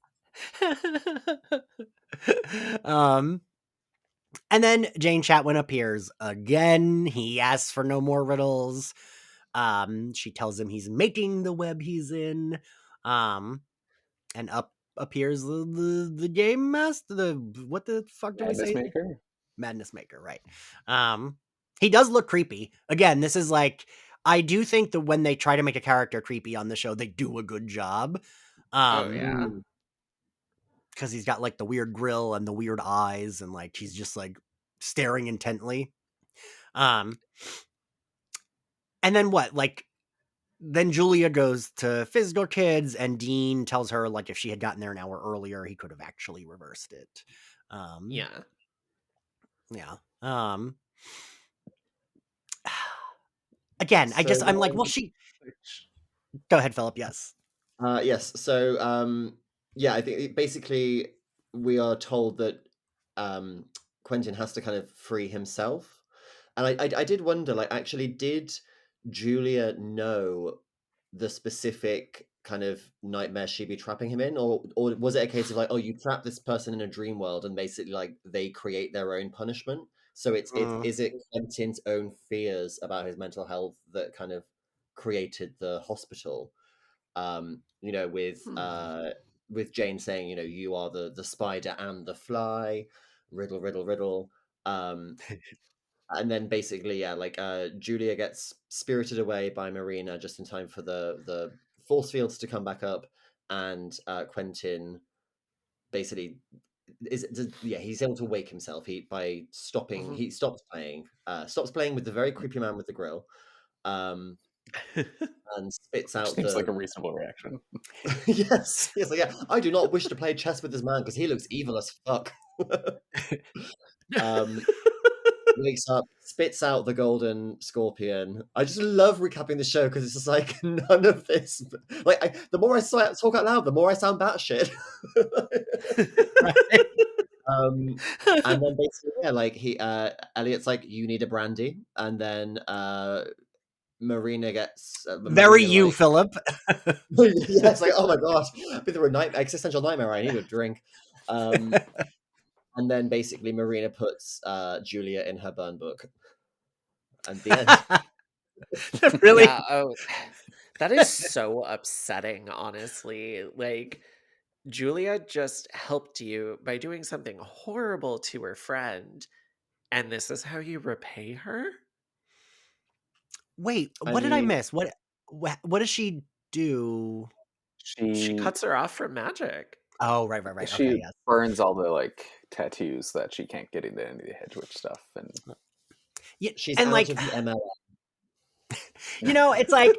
And then Jane Chatwin appears again. He asks for no more riddles. She tells him he's making the web he's in. And up appears the game master. What the fuck do we Madness say? Maker. Madness Maker, right? He does look creepy. Again, this is like, I do think that when they try to make a character creepy on the show, they do a good job. Oh yeah. Because he's got like the weird grill and the weird eyes, and like he's just like staring intently. And then what? Like, then Julia goes to Physical Kids, and Dean tells her like if she had gotten there an hour earlier, he could have actually reversed it. Yeah. Yeah. Again, I just I'm like, well, she. Go ahead, Philip. Yes. Yes. So, yeah, I think basically we are told that Quentin has to kind of free himself, and I did wonder, like, actually, did Julia know the specific kind of nightmare she'd be trapping him in, or was it a case of like, oh, you trap this person in a dream world, and basically like they create their own punishment? So is it Quentin's own fears about his mental health that kind of created the hospital? You know, with Jane saying, you know, you are the spider and the fly, riddle, riddle, riddle. And then basically, yeah, like Julia gets spirited away by Marina just in time for the force fields to come back up, and Quentin basically he's able to wake himself. He stops playing with the very creepy man with the grill, and spits Which out seems the like a reasonable reaction. yes, like, yeah, I do not wish to play chess with this man because he looks evil as fuck. Wakes up, spits out the golden scorpion. I just love recapping the show because it's just like none of this. Like, the more I talk out loud, the more I sound batshit. And then basically, yeah, like Elliot's like, you need a brandy, and then Marina gets Very Marina, you, like, Philip. yeah, it's like, oh my gosh, I've been through a existential nightmare. I need a drink. And then basically Marina puts Julia in her burn book. And the end. Really? Yeah, that is so upsetting, honestly. Like, Julia just helped you by doing something horrible to her friend, and this is how you repay her? Wait, I what did I mean, miss? What does she do? She cuts her off from magic. Oh, right. She Okay, yes. burns all the like tattoos that she can't get into any of the Hedgewood stuff, and Yeah, she's and out like, of the ML. you know, it's like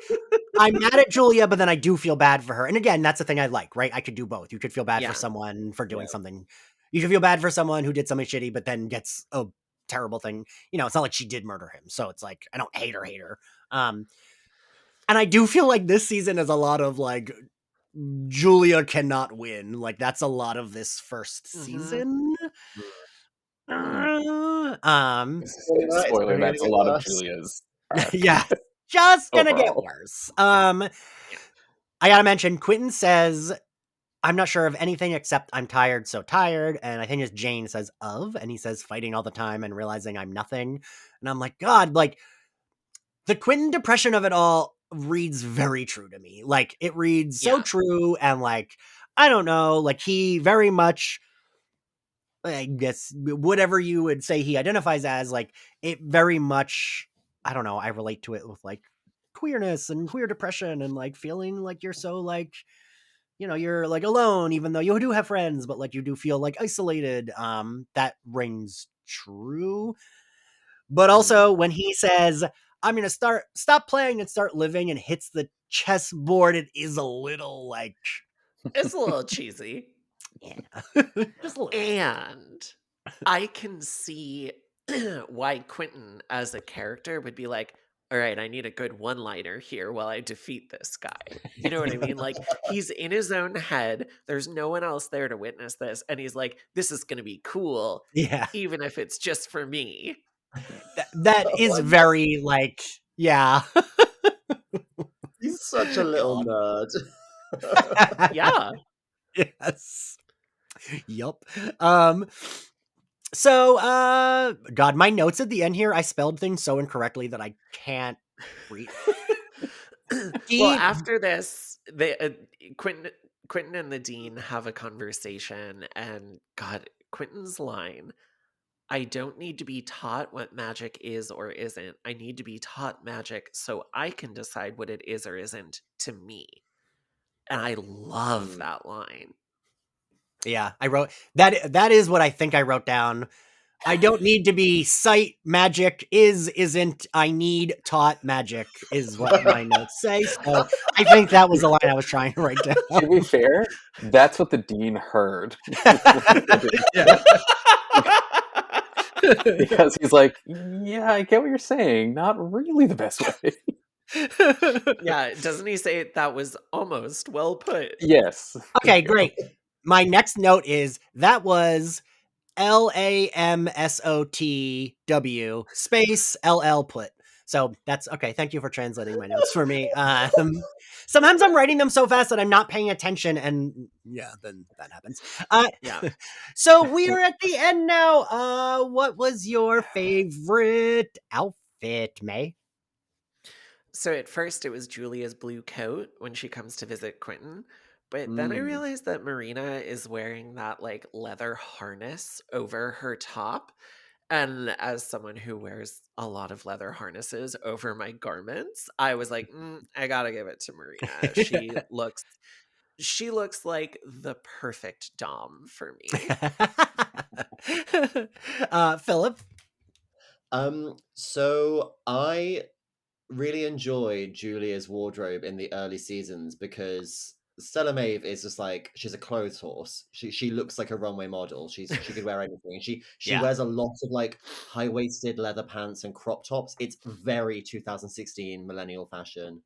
I'm mad at Julia, but then I do feel bad for her. And again, that's the thing I like, right? I could do both. You could feel bad Yeah. for someone for doing something. You could feel bad for someone who did something shitty, but then gets a terrible thing. You know, it's not like she did murder him, so it's like I don't hate her. And I do feel like this season is a lot of like Julia cannot win. Like that's a lot of this first season. spoiler, Right, that's a lot of Julia's arc. Yeah, just gonna get Overall. worse. I gotta mention, Quentin says, I'm not sure of anything except I'm tired, so tired. And I think it's Jane says and he says fighting all the time and realizing I'm nothing. And I'm like, God, like the Quentin depression of it all reads very true to me. Like it reads so true. And like, I don't know, like he very much, I guess, whatever you would say he identifies as, like it very much, I don't know, I relate to it with like queerness and queer depression and like feeling like you're so like, you know, you're like alone, even though you do have friends, but like you do feel like isolated. That rings true. But also when he says, I'm going to stop playing and start living and hits the chessboard, it is a little like, It's a little cheesy. yeah, just a little. And I can see why Quentin as a character would be like, all right, I need a good one-liner here while I defeat this guy. You know what I mean? Like, he's in his own head. There's no one else there to witness this. And he's like, this is going to be cool. Yeah. Even if it's just for me. That is very, like, yeah. He's such a little nerd. Yeah. Yes. Yup. So, God, my notes at the end here, I spelled things so incorrectly that I can't read. Well, Dean, after this, Quentin and the dean have a conversation, and God, Quentin's line, "I don't need to be taught what magic is or isn't. I need to be taught magic so I can decide what it is or isn't to me." And I love that line. yeah, I wrote that. That is what I think I wrote down. I don't need to be sight magic isn't. I need taught magic is what my notes say. So I think that was the line I was trying to write down. To be fair, that's what the dean heard. Because he's like, yeah, I get what you're saying. Not really the best way. Yeah, doesn't he say that was almost well put? Yes. Okay, great. My next note is that was LAMSOTW space LL put. So that's okay. Thank you for translating my notes for me. Sometimes I'm writing them so fast that I'm not paying attention, and yeah, then that happens. Yeah. So we are at the end now. What was your favorite outfit, May? So at first it was Julia's blue coat when she comes to visit Quentin. But then I realized that Marina is wearing that like leather harness over her top. And as someone who wears a lot of leather harnesses over my garments, I was like, I gotta give it to Marina. She looks like the perfect dom for me. Philip? So I really enjoyed Julia's wardrobe in the early seasons because Stella Maeve is just like she's a clothes horse. She looks like a runway model. She could wear anything. And she Yeah. wears a lot of like high-waisted leather pants and crop tops. It's very 2016 millennial fashion.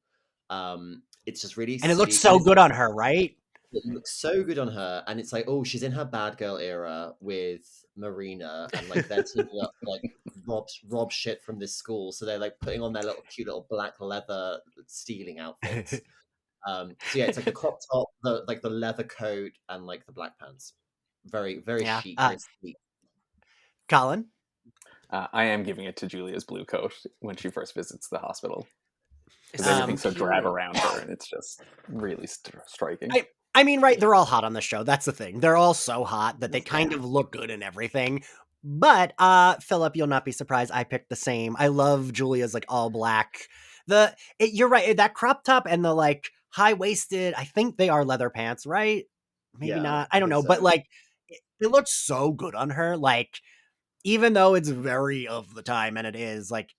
It's just really And it looks sleek, so and good on her, right? it looks so good on her, and it's like, oh, she's in her bad girl era with Marina, and like they're teaming up to, like rob shit from this school, so they're like putting on their little cute little black leather stealing outfits. So yeah, it's like the crop top, the leather coat, and like the black pants. Very very Yeah. chic, very sleek. Colin? I am giving it to Julia's blue coat when she first visits the hospital. Because So everything's so drab cute. around her, and it's just really striking. I mean, right, they're all hot on the show. That's the thing. They're all so hot that they kind of look good in everything. But Philip, you'll not be surprised. I picked the same. I love Julia's like all black. You're right. That crop top and the like high waisted. I think they are leather pants, right? Maybe Yeah, not. I don't think know. so. But like, it looks so good on her. Like, even though it's very of the time, and it is like,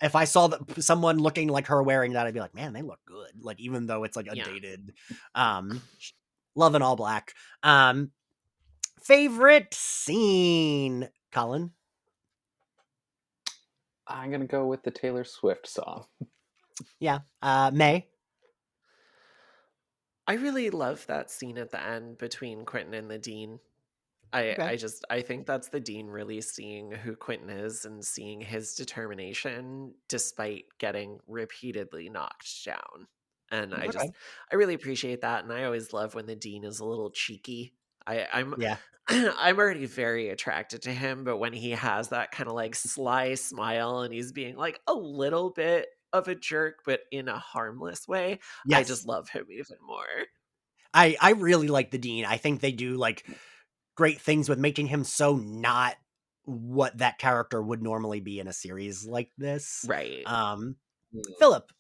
if I saw someone looking like her wearing that, I'd be like, man, they look good. Like, even though it's like a Yeah. dated, love and all black. Favorite scene, Colin? I'm going to go with the Taylor Swift song. Yeah. May? I really love that scene at the end between Quentin and the dean. Okay. I think that's the dean really seeing who Quentin is and seeing his determination despite getting repeatedly knocked down. And I really appreciate that. And I always love when the dean is a little cheeky. I'm Yeah. I'm already very attracted to him, but when he has that kind of like sly smile and he's being like a little bit of a jerk, but in a harmless way, I Yes. just love him even more. I really like the dean. I think they do like great things with making him so not what that character would normally be in a series like this. Right. Philip?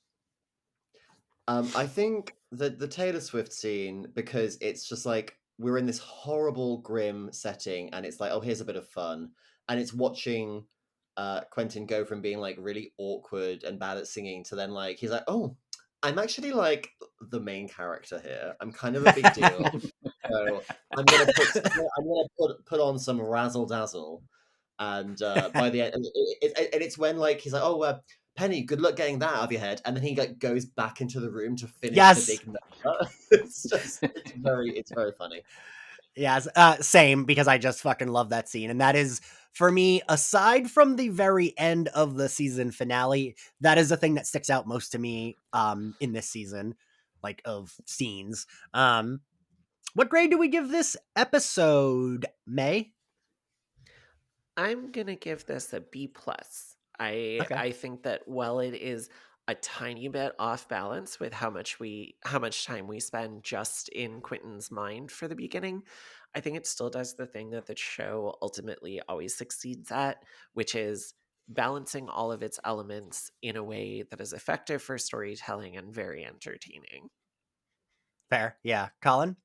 I think the Taylor Swift scene, because it's just like we're in this horrible, grim setting, and it's like, oh, here's a bit of fun, and it's watching Quentin go from being like really awkward and bad at singing to then like he's like, oh, I'm actually like the main character here. I'm kind of a big deal, so I'm gonna put on some razzle dazzle, and by the end, and it's when like he's like, oh. Penny, good luck getting that out of your head, and then he like goes back into the room to finish the big number. it's very funny. Yes, same, because I just fucking love that scene. And that is, for me, aside from the very end of the season finale, that is the thing that sticks out most to me in this season, like, of scenes. What grade do we give this episode, May? I'm gonna give this a B plus. Okay. I think that while it is a tiny bit off balance with how much time we spend just in Quentin's mind for the beginning, I think it still does the thing that the show ultimately always succeeds at, which is balancing all of its elements in a way that is effective for storytelling and very entertaining. Fair. Yeah. Colin?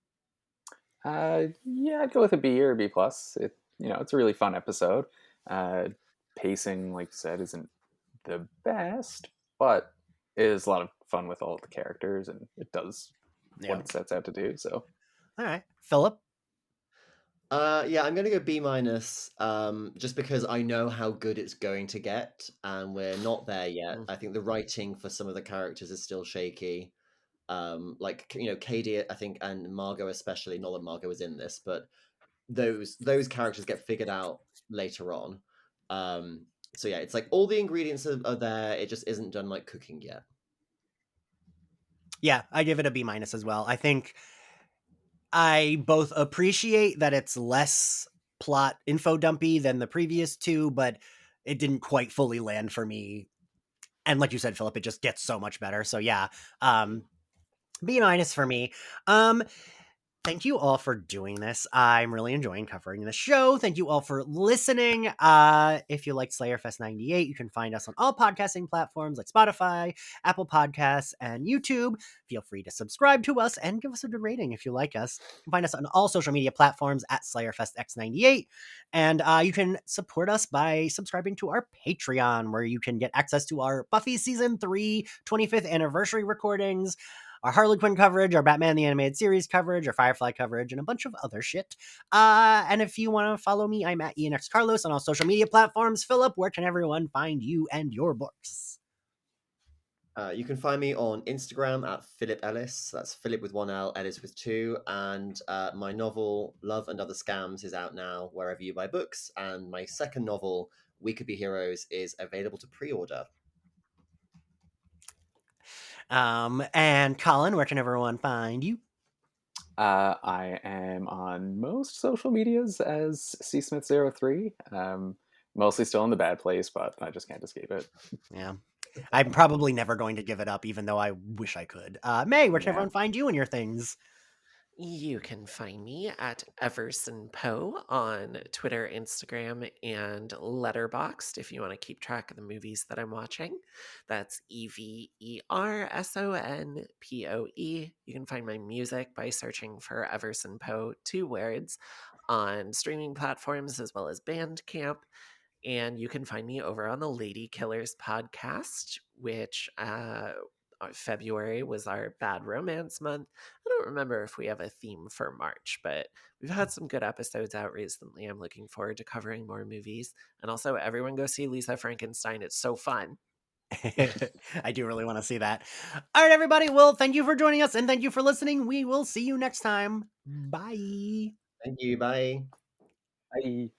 Yeah, I'd go with a B or a B plus. It's a really fun episode. Pacing, like you said, isn't the best, but it is a lot of fun with all the characters, and it does what it sets out to do. So, All right. Philip? Yeah, I'm gonna go B minus, just because I know how good it's going to get, and we're not there yet. I think the writing for some of the characters is still shaky. Like Katie, I think, and Margot especially. Not that Margot was in this, but those characters get figured out later on. So yeah, it's like all the ingredients are there. It just isn't done like cooking yet. Yeah, I give it a B minus as well. I think I both appreciate that it's less plot info dumpy than the previous two, but it didn't quite fully land for me. And like you said, Philip, it just gets so much better. So yeah, B minus for me. Thank you all for doing this. I'm really enjoying covering the show. Thank you all for listening. If you liked Slayerfest 98, you can find us on all podcasting platforms like Spotify, Apple Podcasts, and YouTube. Feel free to subscribe to us and give us a good rating if you like us. You can find us on all social media platforms at SlayerFestX98. And you can support us by subscribing to our Patreon, where you can get access to our Buffy Season 3 25th anniversary recordings, our Harley Quinn coverage, our Batman the Animated Series coverage, our Firefly coverage, and a bunch of other shit. And if you want to follow me, I'm at Ian Carlos on all social media platforms. Philip, where can everyone find you and your books? You can find me on Instagram at Philip Ellis. That's Philip with one L, Ellis with two. And my novel, Love and Other Scams, is out now wherever you buy books. And my second novel, We Could Be Heroes, is available to pre-order. And Colin, where can everyone find you? I am on most social medias as csmith03. Mostly still in the bad place, but I just can't escape it. Yeah. I'm probably never going to give it up, even though I wish I could. Mae, where can everyone find you and your things? You can find me at Everson Poe on Twitter, Instagram, and Letterboxd if you want to keep track of the movies that I'm watching. That's EversonPoe. You can find my music by searching for Everson Poe, 2 words, on streaming platforms as well as Bandcamp. And you can find me over on the Lady Killers podcast, which February was our bad romance month. I don't remember if we have a theme for March, but we've had some good episodes out recently. I'm looking forward to covering more movies. And also, everyone go see Lisa Frankenstein. It's so fun. I do really want to see that. All right, everybody. Well, thank you for joining us and thank you for listening. We will see you next time. Bye. Thank you. Bye. Bye.